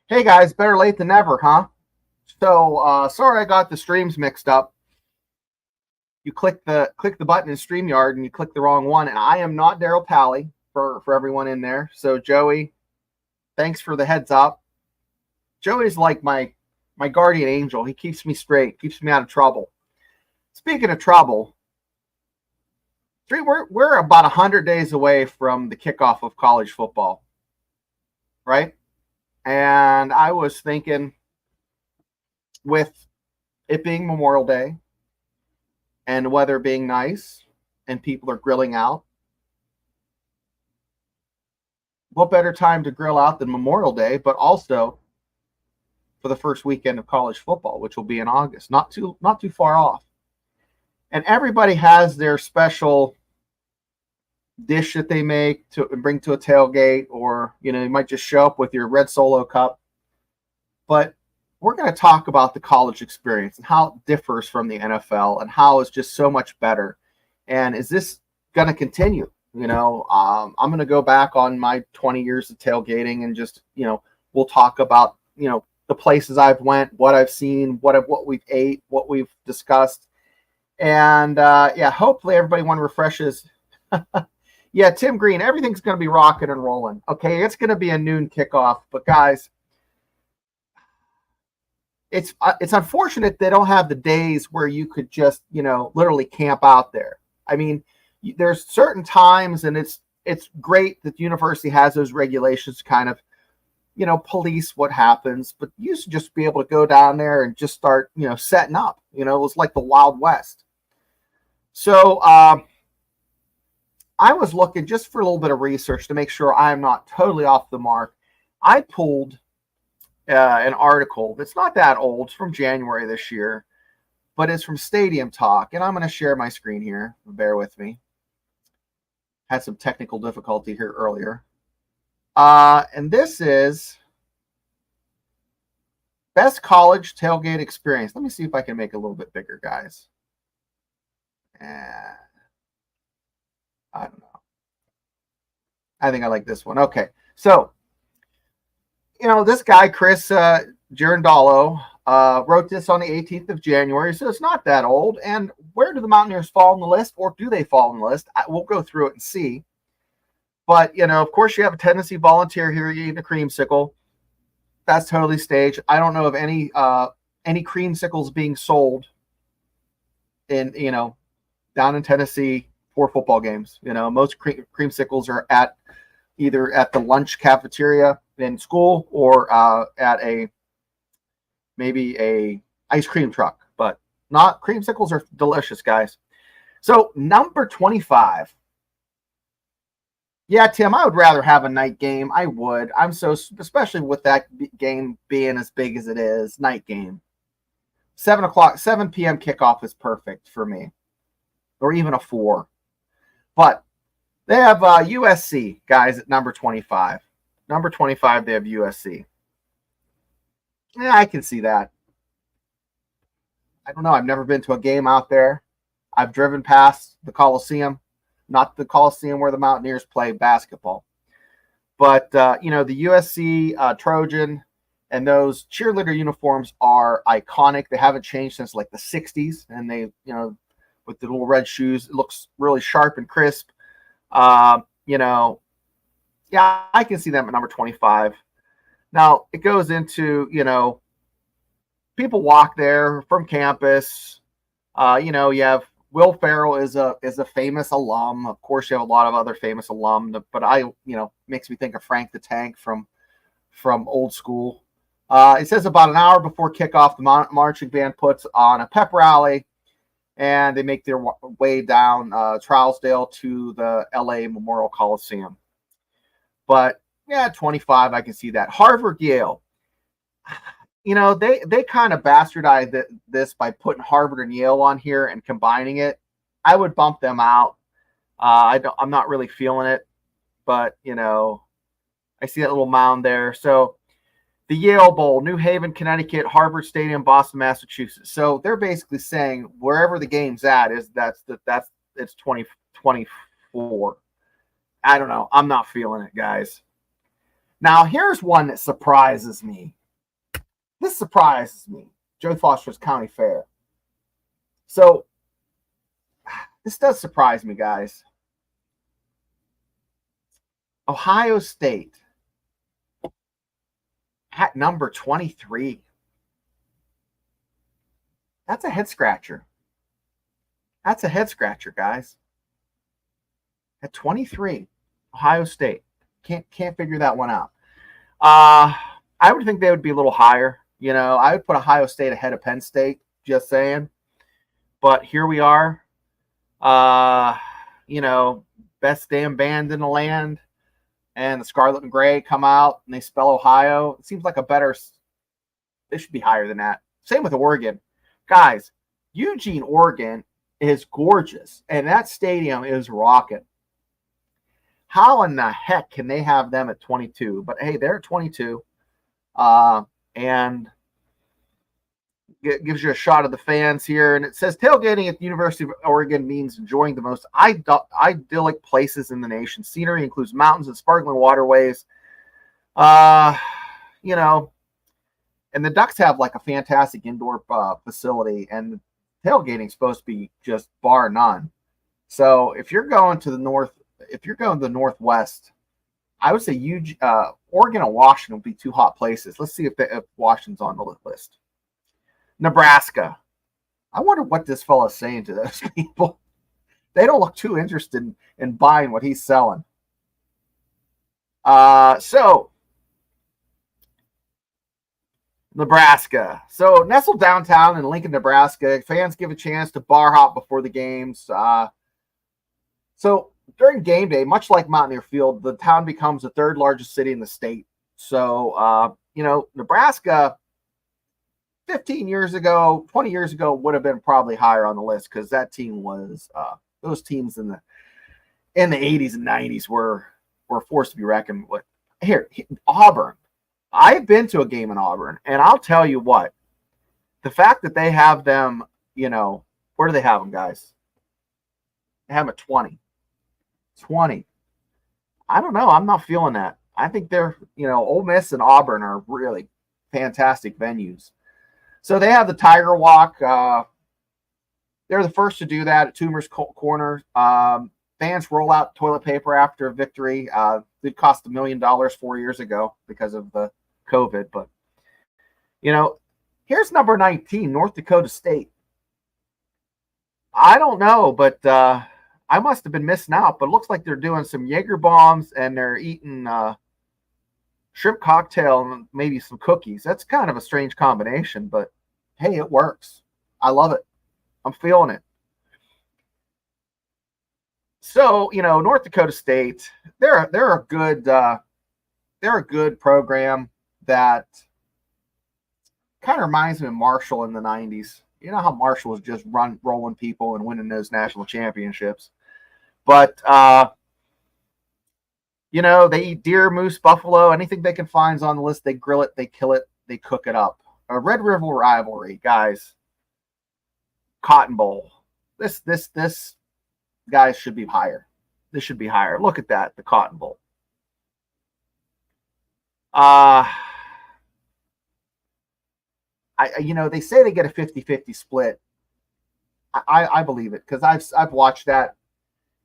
Hey guys, better late than never, huh? So sorry I got the streams mixed up. You click the button in StreamYard and you click the wrong one. And I am not Daryl Pally for everyone in there. So Joey, thanks for the heads up. Joey's like my guardian angel. He keeps me straight, keeps me out of trouble. Speaking of trouble, we're about 100 days away from the kickoff of college football, right? And I was thinking, with it being Memorial Day and the weather being nice and people are grilling out, what better time to grill out than Memorial Day, but also for the first weekend of college football, which will be in August, not too far off. And everybody has their special dish that they make to bring to a tailgate, or you might just show up with your red Solo cup. But we're going to talk about the college experience and how it differs from the NFL and how it's just so much better. And is this going to continue? I'm going to go back on my 20 years of tailgating and just, we'll talk about, the places I've went, what I've seen, what we've ate, what we've discussed. And hopefully everybody refreshes. Yeah, Tim Green, everything's going to be rocking and rolling. Okay, it's going to be a noon kickoff, but guys, it's unfortunate they don't have the days where you could just, literally camp out there. I mean, there's certain times, and it's great that the university has those regulations to kind of, police what happens, but you used to just be able to go down there and just start, setting up. It was like the Wild West. So I was looking just for a little bit of research to make sure I'm not totally off the mark. I pulled an article that's not that old. It's from January this year, but it's from Stadium Talk, and I'm going to share my screen here. Bear with me. Had some technical difficulty here earlier. And this is best college tailgate experience. Let me see if I can make it a little bit bigger, guys. And I don't know. I think I like this one. Okay. So, this guy, Chris Girandolo, wrote this on the 18th of January, so it's not that old. And where do the Mountaineers fall on the list, or do they fall on the list? We'll go through it and see. But, of course, you have a Tennessee Volunteer here eating a creamsicle. That's totally staged. I don't know of any creamsicles being sold in, down in Tennessee for football games. Most creamsicles are either at the lunch cafeteria in school or at maybe a ice cream truck, but not creamsicles are delicious, guys. So number 25. Yeah, Tim, I would rather have a night game. I would. Especially with that game being as big as it is, night game. 7 p.m. kickoff is perfect for me, or even a 4. But they have USC, guys, at number 25. Number 25, they have USC. Yeah, I can see that. I don't know. I've never been to a game out there. I've driven past the Coliseum, not the Coliseum where the Mountaineers play basketball. But, the USC Trojan and those cheerleader uniforms are iconic. They haven't changed since like the 60s. And they, with the little red shoes, it looks really sharp and crisp. Yeah, I can see them at number 25. Now, it goes into, people walk there from campus. You have Will Ferrell is a famous alum. Of course, you have a lot of other famous alum, but makes me think of Frank the Tank from old school. It says about an hour before kickoff, the marching band puts on a pep rally, and they make their way down Trousdale to the LA Memorial Coliseum. But yeah, 25, I can see that. Harvard, Yale. They kind of bastardized this by putting Harvard and Yale on here and combining it. I would bump them out. I'm not really feeling it, but I see that little mound there. So the Yale Bowl, New Haven, Connecticut, Harvard Stadium, Boston, Massachusetts. So they're basically saying wherever the game's at it's 2024. I don't know. I'm not feeling it, guys. Now, here's one that surprises me. This surprises me. Joe Foster's County Fair. So, this does surprise me, guys. Ohio State at number 23. That's a head scratcher. That's a head scratcher, guys. At 23, Ohio State. Can't figure that one out. I would think they would be a little higher. You know, I would put Ohio State ahead of Penn State, just saying. But here we are. You know, best damn band in the land. And the Scarlet and Gray come out and they spell Ohio. It seems like a better, they should be higher than that. Same with Oregon. Guys, Eugene, Oregon is gorgeous. And that stadium is rocking. How in the heck can they have them at 22? But hey, they're at 22. And it gives you a shot of the fans here. And it says tailgating at the University of Oregon means enjoying the most idyllic places in the nation. Scenery includes mountains and sparkling waterways. You know, and the Ducks have like a fantastic indoor facility, and tailgating is supposed to be just bar none. So if you're going to the north, if you're going to the Northwest, I would say Oregon and Washington would be two hot places. Let's see if Washington's on the list. Nebraska. I wonder what this fellow's saying to those people. They don't look too interested in buying what he's selling. So Nebraska. So nestled downtown in Lincoln, Nebraska, fans give a chance to bar hop before the games. So during game day, much like Mountaineer Field, the town becomes the third largest city in the state. So, you know, Nebraska 15 years ago, 20 years ago would have been probably higher on the list because that team was those teams in the 80s and 90s were forced to be reckoned with. Here, Auburn. I've been to a game in Auburn, and I'll tell you what, the fact that they have them, you know, where do they have them, guys? They have them at 20. 20. I don't know. I'm not feeling that. I think they're, you know, Ole Miss and Auburn are really fantastic venues. So they have the Tiger Walk. They're the first to do that at Toomer's Corner. Fans roll out toilet paper after a victory. It cost $1 million 4 years ago because of the COVID. But, you know, here's number 19, North Dakota State. I don't know, but I must have been missing out. But it looks like they're doing some Jaeger bombs and they're eating shrimp cocktail and maybe some cookies. That's kind of a strange combination, but hey, it works. I love it. I'm feeling it. So, you know, North Dakota State, they're a good program that kind of reminds me of Marshall in the 90s. You know how Marshall was just rolling people and winning those national championships. But you know, they eat deer, moose, buffalo, anything they can find on the list. They grill it, they kill it, they cook it up. A Red River rivalry, guys. Cotton Bowl. This guys should be higher. This should be higher. Look at that, the Cotton Bowl. You know, they say they get a 50-50 split. I believe it because I've watched that.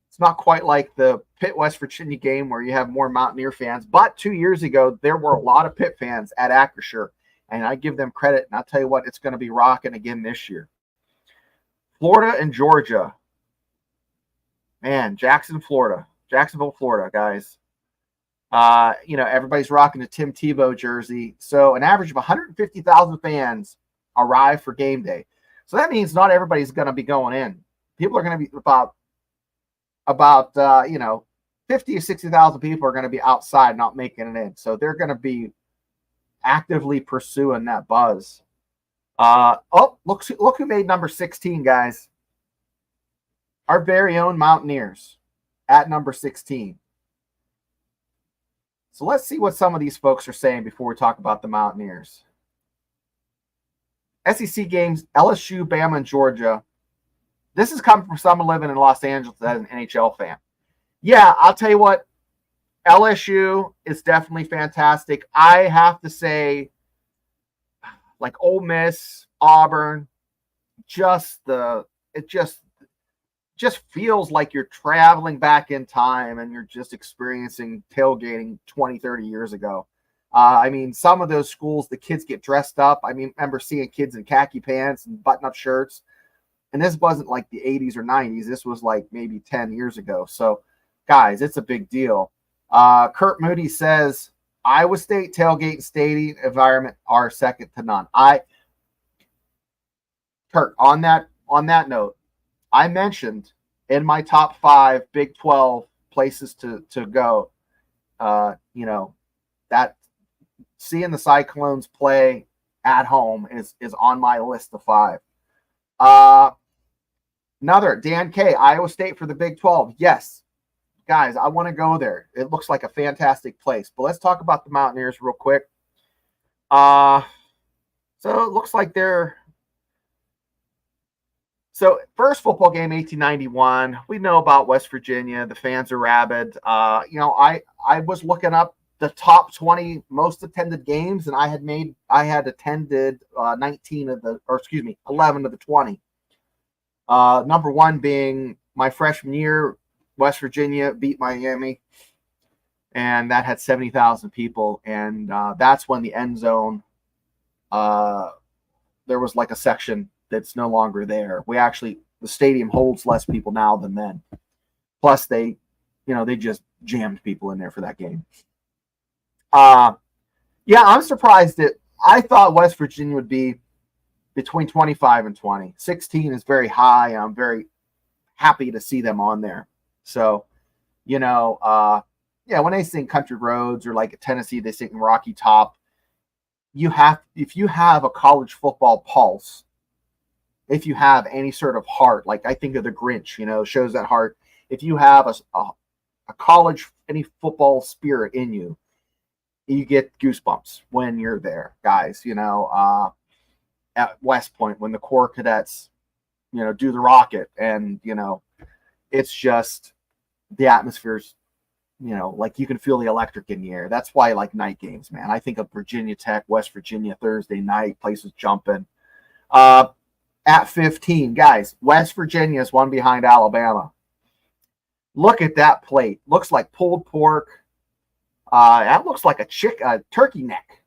It's not quite like the Pitt West Virginia game where you have more Mountaineer fans. But 2 years ago, there were a lot of Pitt fans at Acrisure, and I give them credit. And I'll tell you what, it's going to be rocking again this year. Florida and Georgia. Man, Jacksonville, Florida, guys. You know, everybody's rocking the Tim Tebow jersey. So an average of 150,000 fans arrive for game day. So that means not everybody's going to be going in. People are going to be about you know, 50 or 60,000 people are going to be outside not making it in. So they're going to be actively pursuing that buzz. Oh, look who made number 16, guys. Our very own Mountaineers at number 16. So let's see what some of these folks are saying before we talk about the Mountaineers. SEC games, LSU, Bama, and Georgia. This is coming from someone living in Los Angeles as an NHL fan. Yeah, I'll tell you what. LSU is definitely fantastic. I have to say, like Ole Miss, Auburn, it just feels like you're traveling back in time and you're just experiencing tailgating 20, 30 years ago. I mean, some of those schools, the kids get dressed up. I mean, I remember seeing kids in khaki pants and button-up shirts. And this wasn't like the 80s or 90s. This was like maybe 10 years ago. So, guys, it's a big deal. Kurt Moody says, Iowa State tailgate and stadium environment are second to none. Kurt, on that note, I mentioned in my top 5 Big 12 places to go, that seeing the Cyclones play at home is on my list of 5. Another, Dan K, Iowa State for the Big 12. Yes, guys, I want to go there. It looks like a fantastic place. But let's talk about the Mountaineers real quick. So it looks like so first football game, 1891. We know about West Virginia. The fans are rabid. I was looking up the top 20 most attended games, and I had attended 11 of the 20. Number 1 being my freshman year, West Virginia beat Miami, and that had 70,000 people. And that's when the end zone, there was like a section that's no longer there. The stadium holds less people now than then. Plus, they just jammed people in there for that game. I'm surprised that I thought West Virginia would be between 25 and 20. 16 is very high. I'm very happy to see them on there. So, when they sing Country Roads, or like at Tennessee, they sing Rocky Top, if you have a college football pulse, if you have any sort of heart, like I think of the Grinch, shows that heart. If you have a college, any football spirit in you, you get goosebumps when you're there, guys. At West Point, when the Corps cadets, do the rocket, and it's just the atmosphere's, like you can feel the electric in the air. That's why I like night games, man. I think of Virginia Tech, West Virginia, Thursday night, places jumping. At 15, guys, West Virginia is one behind Alabama. Look at that plate. Looks like pulled pork. That looks like a turkey neck.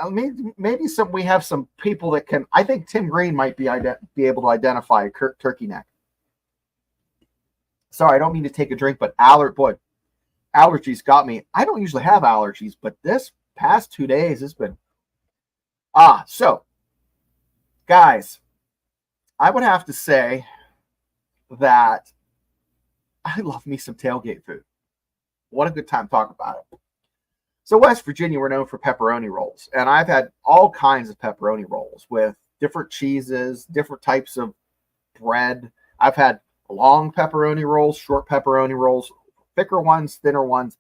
Maybe we have some people that can. I think Tim Green might be able to identify a turkey neck. Sorry, I don't mean to take a drink, but allergies got me. I don't usually have allergies, but this past 2 days has been. So, guys, I would have to say that I love me some tailgate food. What a good time to talk about it. So West Virginia, we're known for pepperoni rolls, and I've had all kinds of pepperoni rolls with different cheeses, different types of bread. I've had long pepperoni rolls, short pepperoni rolls, thicker ones, thinner ones.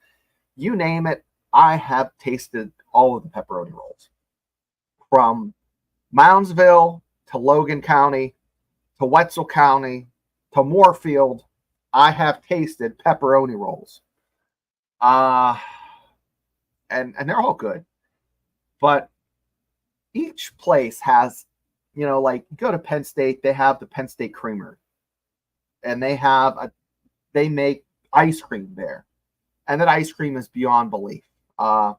You name it, I have tasted all of the pepperoni rolls. From Moundsville to Logan County to Wetzel County to Moorfield, I have tasted pepperoni rolls. And they're all good. But each place has, like you go to Penn State, they have the Penn State Creamery. And they make ice cream there. And that ice cream is beyond belief. I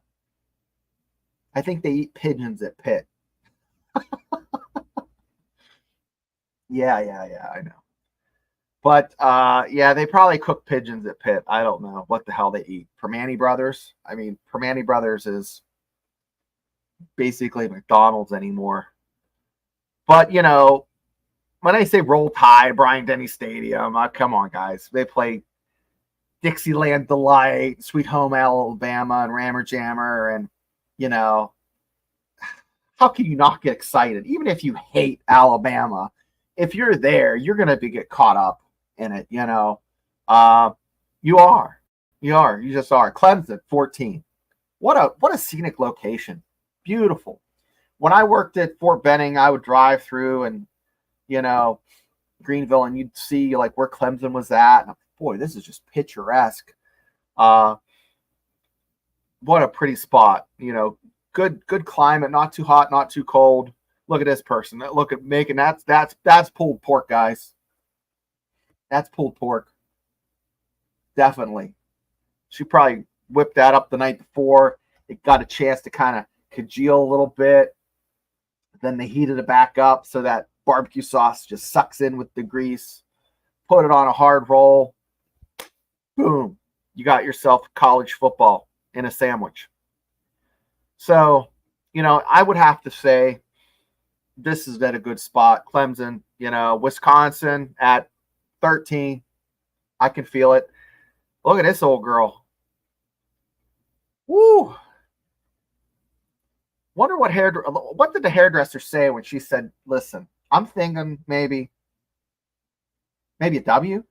think they eat pigeons at Pitt. Yeah, I know. But, they probably cook pigeons at Pitt. I don't know what the hell they eat. Permane Brothers. I mean, Permane Brothers is basically McDonald's anymore. But, when I say Roll Tide, Bryant-Denny Stadium, come on, guys. They play Dixieland Delight, Sweet Home Alabama, and Rammer Jammer. And, how can you not get excited? Even if you hate Alabama, if you're there, you're going to get caught up in it, You are. You just are. Clemson, 14. What a scenic location. Beautiful. When I worked at Fort Benning, I would drive through and, Greenville, and you'd see like where Clemson was at. And, boy, this is just picturesque. Uh, what a pretty spot. Good climate, not too hot, not too cold. Look at this person. Look at making that's pulled pork, guys. That's pulled pork. Definitely. She probably whipped that up the night before. It got a chance to kind of congeal a little bit. Then they heated it back up so that barbecue sauce just sucks in with the grease. Put it on a hard roll. Boom. You got yourself college football in a sandwich. So, I would have to say this is at a good spot. Clemson, Wisconsin at 13. I can feel it. Look at this old girl. Woo. Wonder what did the hairdresser say when she said, listen, I'm thinking maybe a W?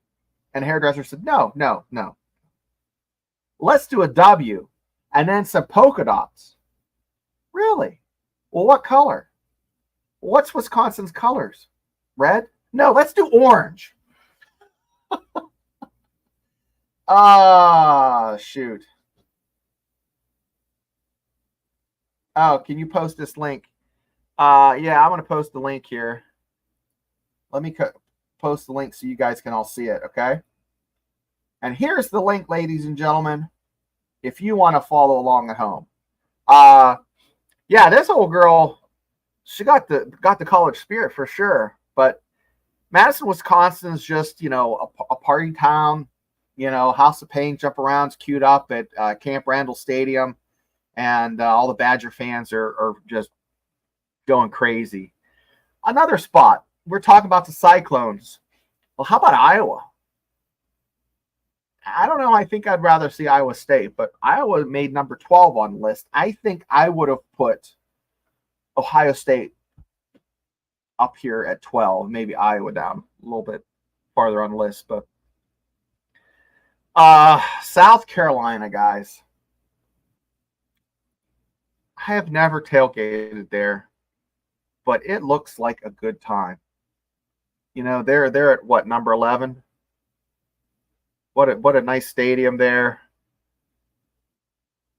And the hairdresser said, no. Let's do a W and then some polka dots. Really? Well, what color? What's Wisconsin's colors? Red? No, let's do orange. Shoot. Oh, can you post this link? Yeah, I'm going to post the link here. Let me post the link so you guys can all see it, okay? And here's the link, ladies and gentlemen, if you want to follow along at home. Yeah, this old girl, she got the college spirit for sure. But Madison, Wisconsin is just, a party town. House of Pain jump arounds queued up at Camp Randall Stadium. And all the Badger fans are just going crazy. Another spot, we're talking about the Cyclones. Well, how about Iowa? I don't know. I think I'd rather see Iowa State, but Iowa made number 12 on the list. I think I would have put Ohio State up here at 12, maybe Iowa down a little bit farther on the list. But South Carolina, guys. I have never tailgated there, but it looks like a good time. They're at what, number 11? What a nice stadium there.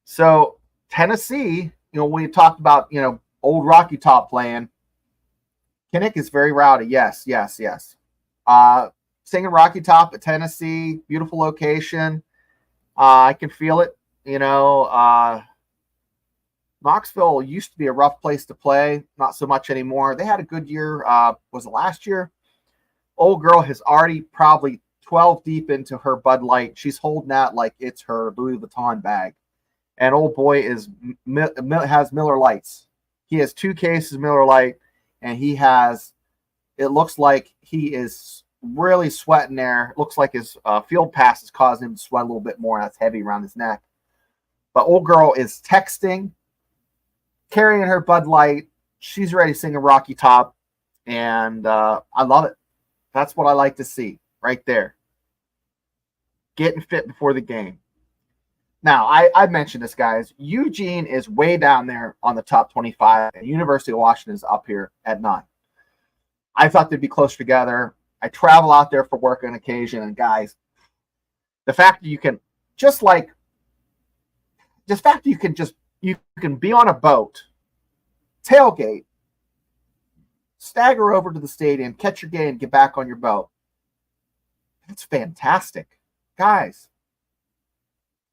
So Tennessee, we talked about, old Rocky Top playing. Kinnick is very rowdy. Yes. Singing Rocky Top at Tennessee, beautiful location. I can feel it. Knoxville used to be a rough place to play, not so much anymore. They had a good year. Was it last year? Old girl has already probably 12 deep into her Bud Light. She's holding that like it's her Louis Vuitton bag. And old boy has Miller Lights. He has 2 cases of Miller Light, and it looks like he is really sweating there. It looks like his field pass is causing him to sweat a little bit more. That's heavy around his neck. But old girl is texting, carrying her Bud Light. She's ready to sing a Rocky Top, and I love it. That's what I like to see right there. Getting fit before the game. Now, I mentioned this, guys. Eugene is way down there on the top 25, and University of Washington is up here at 9. I thought they'd be closer together. I travel out there for work on occasion, and guys, the fact that you can you can be on a boat, tailgate, stagger over to the stadium, catch your game, get back on your boat. That's fantastic. Guys,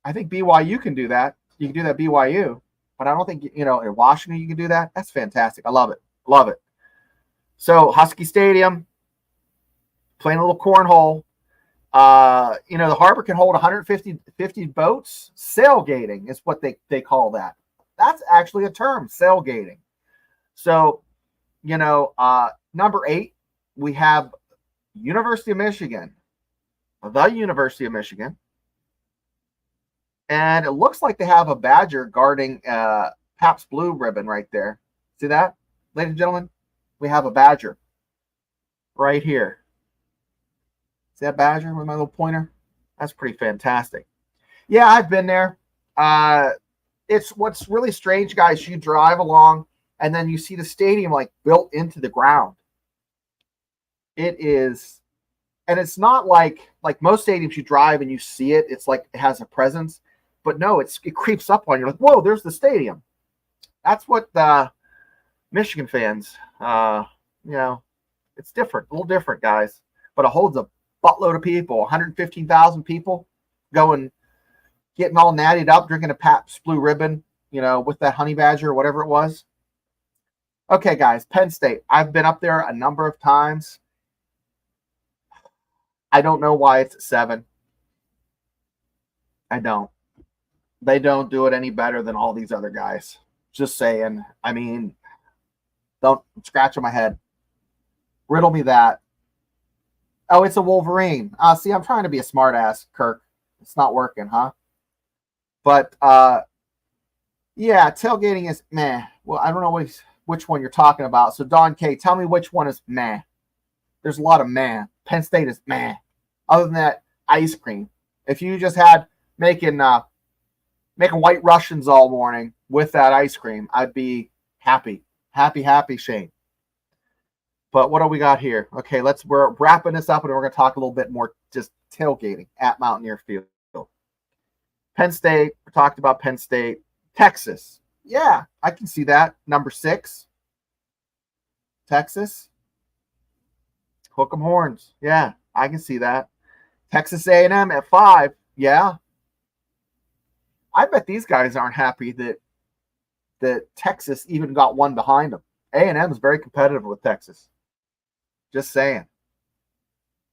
I think BYU can do that. You can do that BYU, but I don't think, in Washington you can do that. That's fantastic. I love it. Love it. So Husky Stadium, playing a little cornhole. The harbor can hold 150 boats. Sailgating is what they call that. That's actually a term, sailgating. So, number 8, we have University of Michigan. The University of Michigan. And it looks like they have a Badger guarding Pabst Blue ribbon right there. See that, ladies and gentlemen? We have a Badger right here. See that Badger with my little pointer? That's pretty fantastic. Yeah, I've been there. It's what's really strange, guys. You drive along, and then you see the stadium like built into the ground. It is, And it's not like most stadiums you drive and you see it. It's like it has a presence, but no, it creeps up on you. Like, whoa, there's the stadium. That's what the Michigan fans, it's different, a little different, guys. But it holds a buttload of people, 115,000 people going, getting all nattied up, drinking a Pabst Blue Ribbon, with that honey badger or whatever it was. Okay, guys, Penn State. I've been up there a number of times. I don't know why it's at 7. I don't. They don't do it any better than all these other guys. Just saying. I mean, don't scratch on my head. Riddle me that. Oh, it's a Wolverine. See, I'm trying to be a smart ass, Kirk. It's not working, huh? But yeah, tailgating is meh. Well, I don't know which one you're talking about. So Don K, tell me which one is meh. There's a lot of meh. Penn State is meh. Other than that, ice cream. If you just had making White Russians all morning with that ice cream, I'd be happy. Happy, Shane. But what do we got here? Okay, we're wrapping this up and we're going to talk a little bit more just tailgating at Mountaineer Field. Penn State, we talked about Penn State. Texas. Yeah, I can see that. Number 6. Texas. Hook 'em horns. Yeah, I can see that. Texas A&M at 5. Yeah. I bet these guys aren't happy that Texas even got one behind them. A&M is very competitive with Texas. Just saying.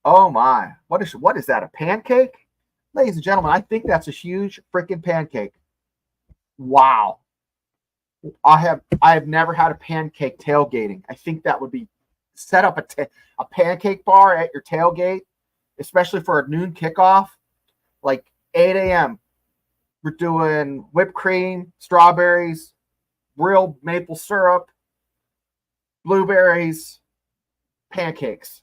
Oh my. What is that, a pancake? Ladies and gentlemen, I think that's a huge freaking pancake. Wow. I have never had a pancake tailgating. I think that would be set up a pancake bar at your tailgate, especially for a noon kickoff, like 8 a.m. We're doing whipped cream, strawberries, real maple syrup, blueberries, pancakes.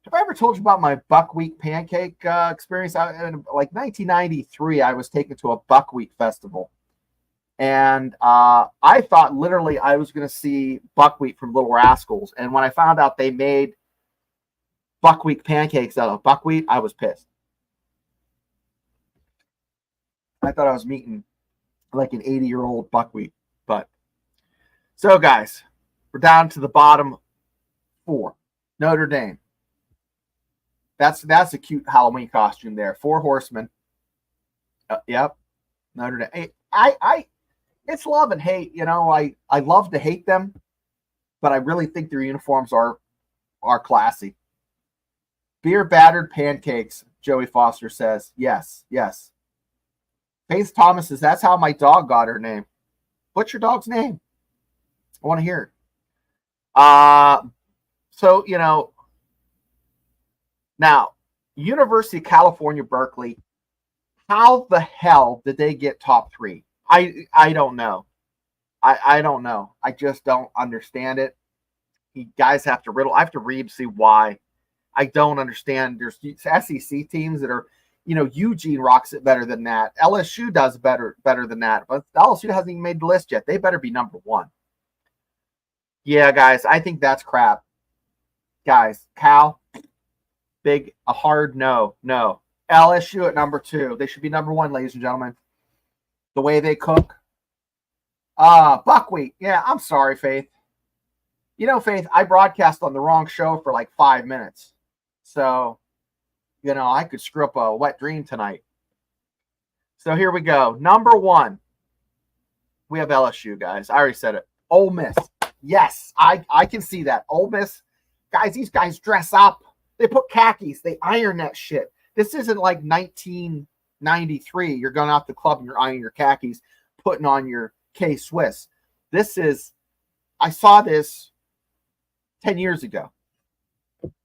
Have I ever told you about my buckwheat pancake experience? In like 1993, I was taken to a buckwheat festival. And I thought literally I was going to see buckwheat from Little Rascals. And when I found out they made buckwheat pancakes out of buckwheat, I was pissed. I thought I was meeting like an 80-year-old buckwheat. But so, guys, we're down to the bottom 4. Notre Dame. That's a cute Halloween costume there. 4 horsemen. Yep. Notre Dame. Hey, I it's love and hate. I love to hate them, but I really think their uniforms are classy. Beer battered pancakes, Joey Foster says. Yes. Faith Thomas says, that's how my dog got her name. What's your dog's name? I want to hear it. So, now, University of California, Berkeley, how the hell did they get top 3? I don't know. I don't know. I just don't understand it. You guys have to riddle. I have to read to see why. I don't understand. There's SEC teams that are, Eugene rocks it better than that. LSU does better than that. But LSU hasn't even made the list yet. They better be number 1. Yeah, guys, I think that's crap. Guys, Cal, a hard no. LSU at number 2. They should be number 1, ladies and gentlemen. The way they cook. Buckwheat. Yeah, I'm sorry, Faith. Faith, I broadcast on the wrong show for like 5 minutes. So, I could screw up a wet dream tonight. So here we go. Number 1. We have LSU, guys. I already said it. Ole Miss. Yes, I can see that. Ole Miss. Guys, these guys dress up. They put khakis. They iron that shit. This isn't like 1993. You're going out the club and you're ironing your khakis, putting on your K-Swiss. I saw this 10 years ago.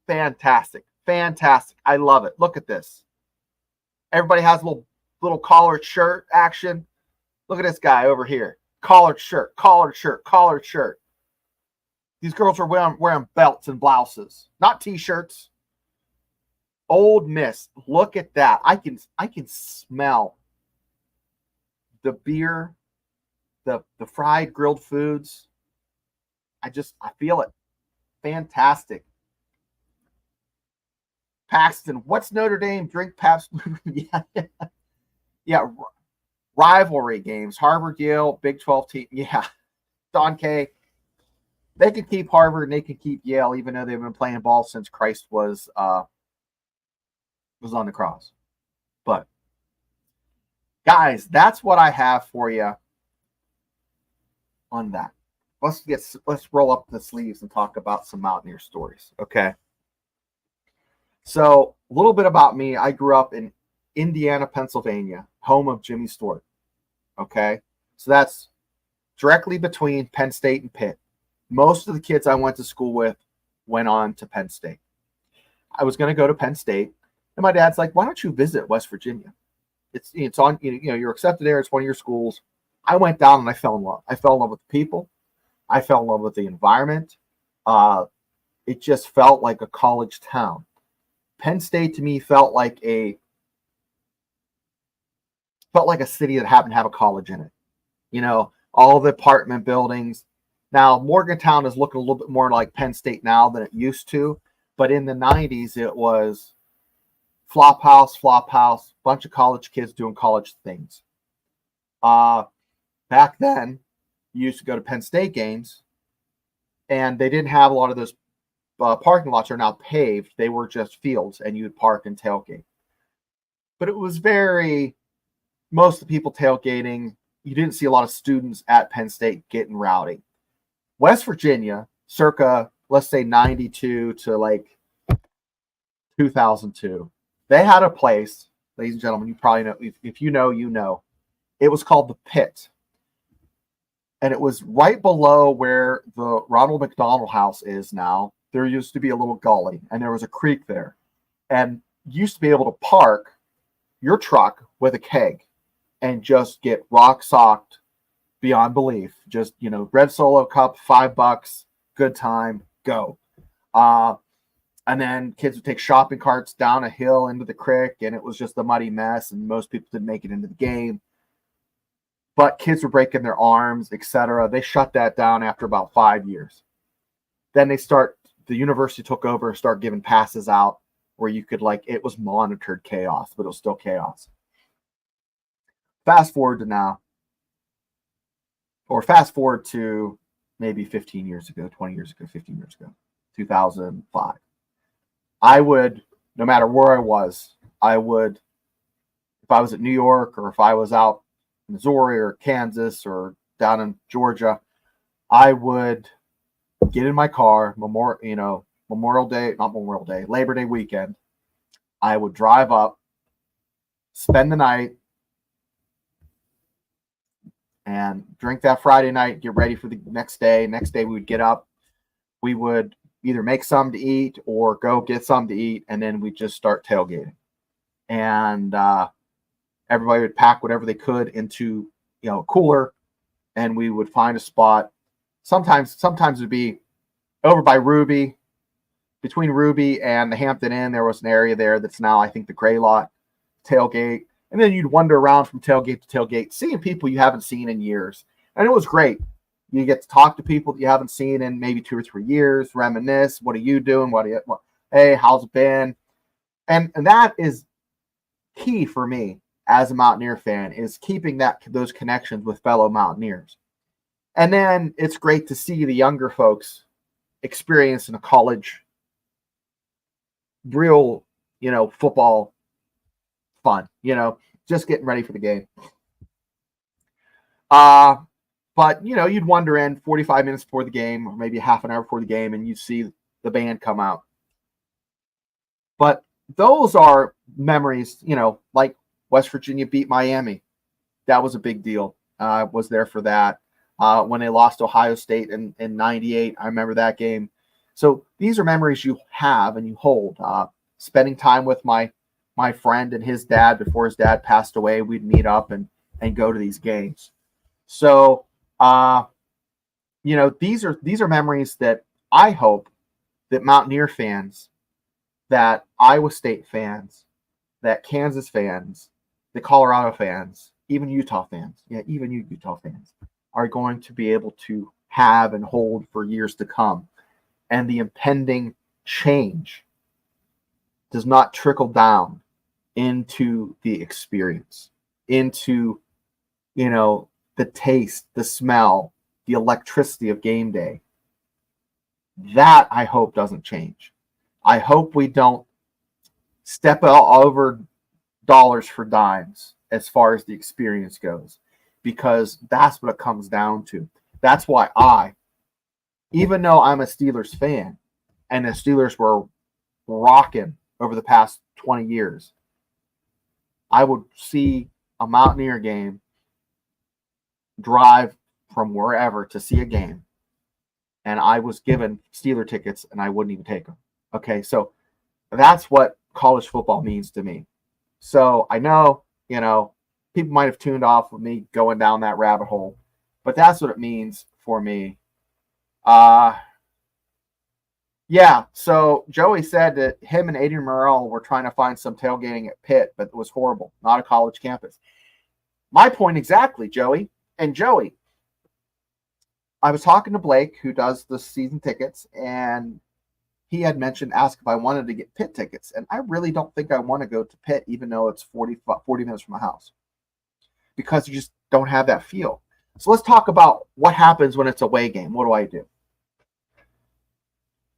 Fantastic. I love it. Look at this. Everybody has a little collared shirt action. Look at this guy over here. Collared shirt. These girls are wearing belts and blouses, not T-shirts. Ole Miss. Look at that. I can smell the beer, the fried grilled foods. I feel it. Fantastic. Paxton, what's Notre Dame? Drink Pabst. Yeah. Rivalry games. Harvard, Yale, Big 12 team. Yeah. Don K. They can keep Harvard and they can keep Yale, even though they've been playing ball since Christ was on the cross. But guys, that's what I have for you on that. Let's roll up the sleeves and talk about some Mountaineer stories. Okay. So a little bit about me. I grew up in Indiana, Pennsylvania, home of Jimmy Stewart. Okay. So that's directly between Penn State and Pitt. Most of the kids I went to school with went on to Penn State. I was going to go to Penn State, and my dad's like, "Why don't you visit West Virginia? It's on, you're accepted there. It's one of your schools." I went down and I fell in love. I fell in love with the people. I fell in love with the environment. It just felt like a college town. Penn State to me felt like a city that happened to have a college in it. All the apartment buildings. Now, Morgantown is looking a little bit more like Penn State now than it used to. But in the 90s, it was flop house, bunch of college kids doing college things. Back then, you used to go to Penn State games, and they didn't have a lot of those parking lots are now paved. They were just fields, and you would park and tailgate. But it was most of the people tailgating. You didn't see a lot of students at Penn State getting rowdy. West Virginia, circa, let's say 92 to like 2002, they had a place, ladies and gentlemen, you probably know, if you know, you know. It was called the Pit. And it was right below where the Ronald McDonald House is now. There used to be a little gully, and there was a creek there. And you used to be able to park your truck with a keg and just get rock socked beyond belief. Just, red Solo cup, $5, good time, go. And then kids would take shopping carts down a hill into the creek, and it was just a muddy mess, and most people didn't make it into the game. But kids were breaking their arms, etc. They shut that down after about 5 years. Then the university took over and started giving passes out where you could, it was monitored chaos, but it was still chaos. Fast forward to now, or fast forward to maybe 15 years ago, 20 years ago, 15 years ago, 2005. I would, no matter where I was, if I was at New York or if I was out in Missouri or Kansas or down in Georgia, I would get in my car, Labor Day weekend. I would drive up, spend the night, and drink that Friday night, get ready for the next day. Next day we would get up. We would either make something to eat or go get something to eat, and then we'd just start tailgating. And everybody would pack whatever they could into a cooler, and we would find a spot. Sometimes it'd be over by Ruby. Between Ruby and the Hampton Inn, there was an area there that's now, I think, the Gray Lot tailgate. And then you'd wander around from tailgate to tailgate, seeing people you haven't seen in years. And it was great. You get to talk to people that you haven't seen in maybe 2 or 3 years, reminisce. What are you doing? Hey, how's it been? And that is key for me as a Mountaineer fan, is keeping those connections with fellow Mountaineers. And then it's great to see the younger folks experiencing a college, real, football fun, just getting ready for the game. But, you'd wander in 45 minutes before the game, or maybe half an hour before the game, and you'd see the band come out. But those are memories, like West Virginia beat Miami. That was a big deal. I was there for that. When they lost Ohio State in 98, I remember that game. So these are memories you have and you hold. Spending time with my friend and his dad before his dad passed away, we'd meet up and go to these games. So, these are memories that I hope that Mountaineer fans, that Iowa State fans, that Kansas fans, the Colorado fans, even Utah fans, even you Utah fans, are going to be able to have and hold for years to come. And the impending change does not trickle down into the experience, into, the taste, the smell, the electricity of game day. That I hope doesn't change. I hope we don't step all over dollars for dimes as far as the experience goes, because that's what it comes down to. That's why even though I'm a Steelers fan and the Steelers were rocking over the past 20 years, I would see a Mountaineer game, drive from wherever to see a game, and I was given Steeler tickets and I wouldn't even take them. Okay, so that's what college football means to me. So I know, people might have tuned off with me going down that rabbit hole, but that's what it means for me. Yeah, so Joey said that him and Adrian Morrell were trying to find some tailgating at Pitt, but it was horrible, not a college campus. My point exactly, Joey. And Joey, I was talking to Blake, who does the season tickets, and he had asked if I wanted to get Pitt tickets. And I really don't think I want to go to Pitt, even though it's 40 minutes from my house, because you just don't have that feel. So let's talk about what happens when it's a away game. What do I do?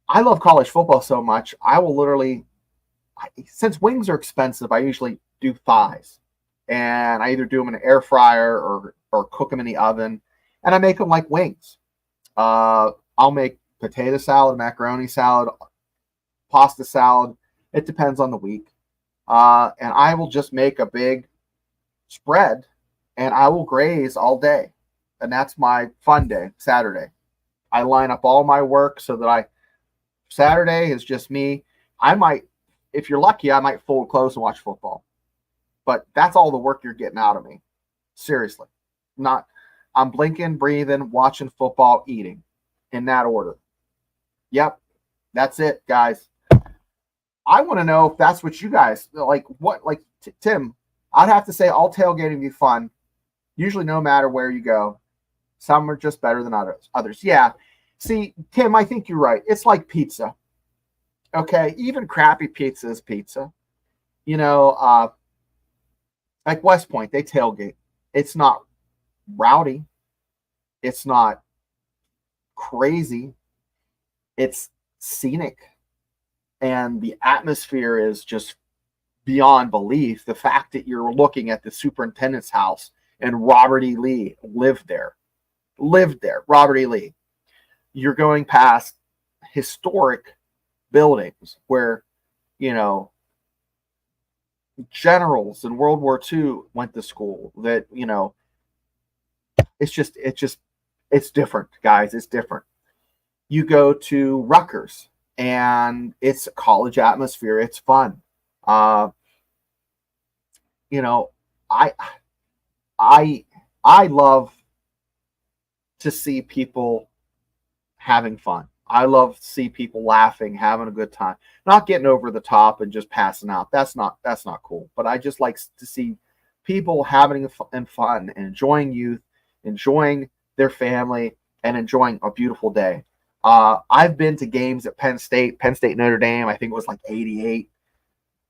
I love college football so much, I will literally, since wings are expensive, I usually do thighs. And I either do them in an air fryer or cook them in the oven. And I make them like wings. I'll make potato salad, macaroni salad, pasta salad. It depends on the week. And I will just make a big spread, and I will graze all day. And that's my fun day, Saturday. I line up all my work so that Saturday is just me. I might, if you're lucky, I might fold clothes and watch football. But that's all the work you're getting out of me. Seriously. I'm blinking, breathing, watching football, eating. In that order. Yep. That's it, guys. I want to know if that's what you guys, Tim, I'd have to say all tailgating be fun. Usually no matter where you go. Some are just better than others. Yeah. See, Tim, I think you're right. It's like pizza. Okay, even crappy pizza is pizza. Like West Point, they tailgate. It's not rowdy. It's not crazy. It's scenic. And the atmosphere is just beyond belief. The fact that you're looking at the superintendent's house and Robert E. Lee lived there. Robert E. Lee. You're going past historic buildings where, generals in World War II went to school. That, it's different, guys. It's different. You go to Rutgers and it's a college atmosphere. It's fun. I love to see people having fun. I love to see people laughing, having a good time, not getting over the top and just passing out. That's not cool. But I just like to see people having fun and enjoying youth, enjoying their family, and enjoying a beautiful day. I've been to games at Penn State, Notre Dame. I think it was like 88,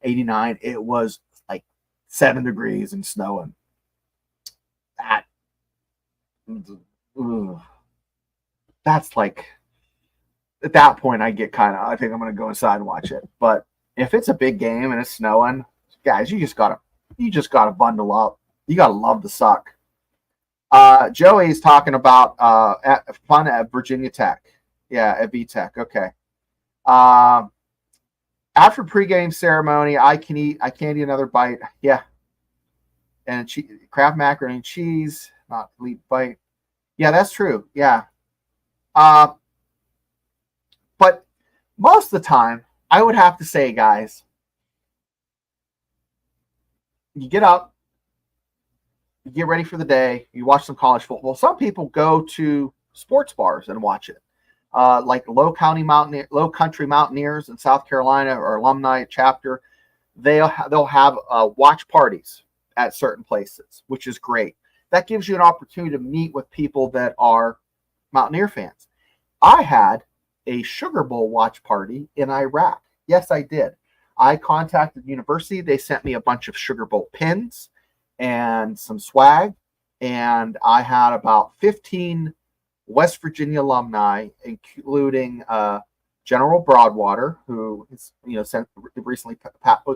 89. It was like 7 degrees and snowing. That's like, at that point, I think I'm going to go inside and watch it. But if it's a big game and it's snowing, guys, you just gotta bundle up. You gotta love the suck. Joey's talking about fun at Virginia Tech. Yeah, at VTech. Okay. After pregame ceremony, I can't eat another bite. Yeah. And Kraft macaroni and cheese, not elite bite. Yeah, that's true. Yeah. But most of the time, I would have to say, guys, you get up, you get ready for the day, you watch some college football. Some people go to sports bars and watch it. Like Low Country Mountaineers in South Carolina, or alumni chapter, they'll have watch parties at certain places, which is great. That gives you an opportunity to meet with people that are Mountaineer fans. I had a Sugar Bowl watch party in Iraq. Yes, I did. I contacted the university. They sent me a bunch of Sugar Bowl pins and some swag. And I had about 15 West Virginia alumni, including General Broadwater, who is, recently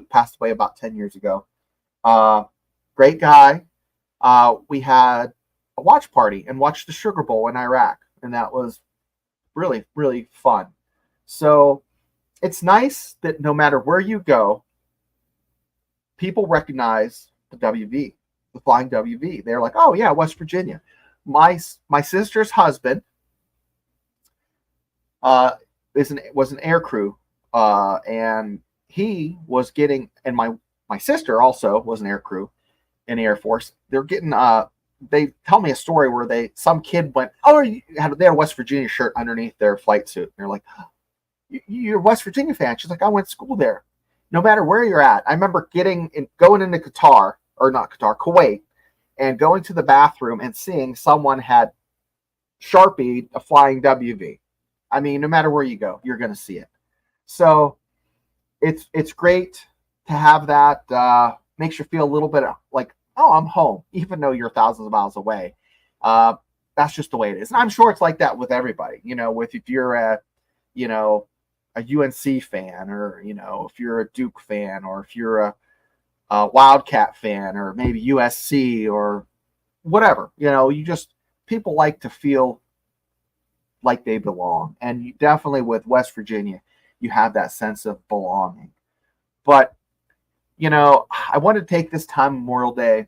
passed away about 10 years ago. Great guy. We had a watch party and watched the Sugar Bowl in Iraq, and that was really, really fun. So it's nice that no matter where you go, people recognize the WV, the Flying WV. They're like, oh yeah, West Virginia. My sister's husband was an air crew, and he was getting, and my sister also was an air crew in the Air Force. They're getting they tell me a story where some kid went, oh, they had a West Virginia shirt underneath their flight suit. And they're like, you're a West Virginia fan? She's like, I went to school there. No matter where you're at. I remember going into Kuwait, and going to the bathroom and seeing someone had Sharpied a Flying WV. I mean, no matter where you go, you're going to see it. So it's great to have that. Makes you feel a little bit like, oh, I'm home, even though you're thousands of miles away. That's just the way it is. And I'm sure it's like that with everybody. If you're a UNC fan, or if you're a Duke fan, or if you're a Wildcat fan, or maybe USC or whatever, people like to feel like they belong. And you definitely, with West Virginia, you have that sense of belonging. But I want to take this time, Memorial Day,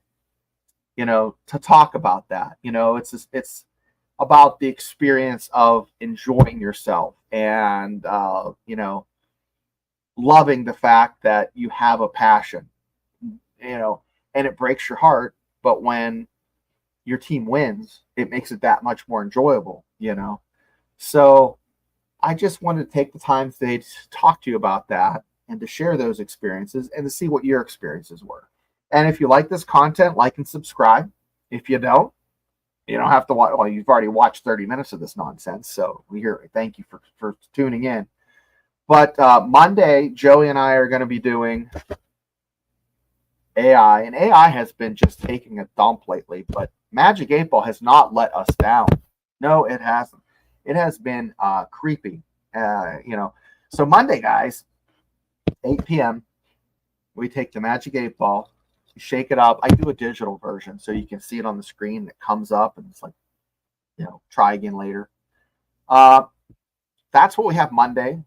to talk about that. It's about the experience of enjoying yourself and, loving the fact that you have a passion, and it breaks your heart. But when your team wins, it makes it that much more enjoyable, So I just wanted to take the time today to talk to you about that, and to share those experiences, and to see what your experiences were. And if you like this content, like and subscribe. If you don't, you don't have to watch. Well, you've already watched 30 minutes of this nonsense, so thank you for tuning in. But Monday, Joey and I are going to be doing AI, and AI has been just taking a dump lately, but Magic 8 Ball has not let us down. No, it hasn't. It has been creepy, So Monday, guys, 8 p.m., we take the Magic 8 Ball, shake it up. I do a digital version, so you can see it on the screen. It comes up, and it's like, try again later. That's what we have Monday.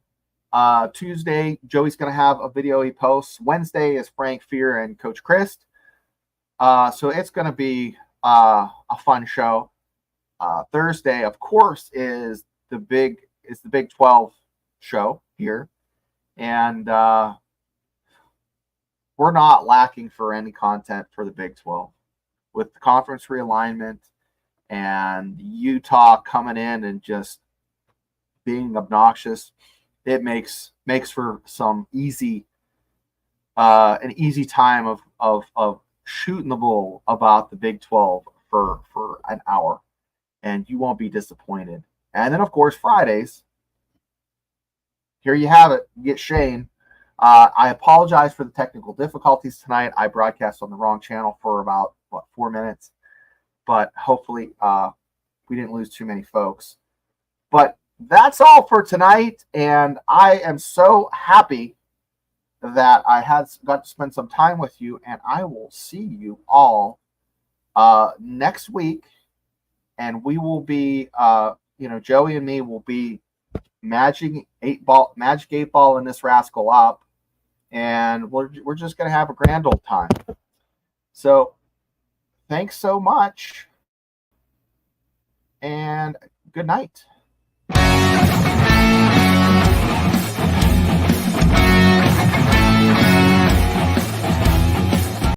Tuesday, Joey's going to have a video he posts. Wednesday is Frank Fear and Coach Christ. So it's going to be a fun show. Thursday, of course, is the Big 12 show here. And we're not lacking for any content for the Big 12. With the conference realignment and Utah coming in and just being obnoxious, it makes for some an easy time of shooting the bull about the Big 12 for an hour, and you won't be disappointed. And then, of course, Fridays, here you have it. You get Shane. I apologize for the technical difficulties tonight. I broadcast on the wrong channel for about 4 minutes, but hopefully we didn't lose too many folks. But that's all for tonight, and I am so happy that I got to spend some time with you, and I will see you all next week, and we will be, Joey and me will be Magic 8 Ball in this rascal up, and we're just going to have a grand old time. So thanks so much, and good night.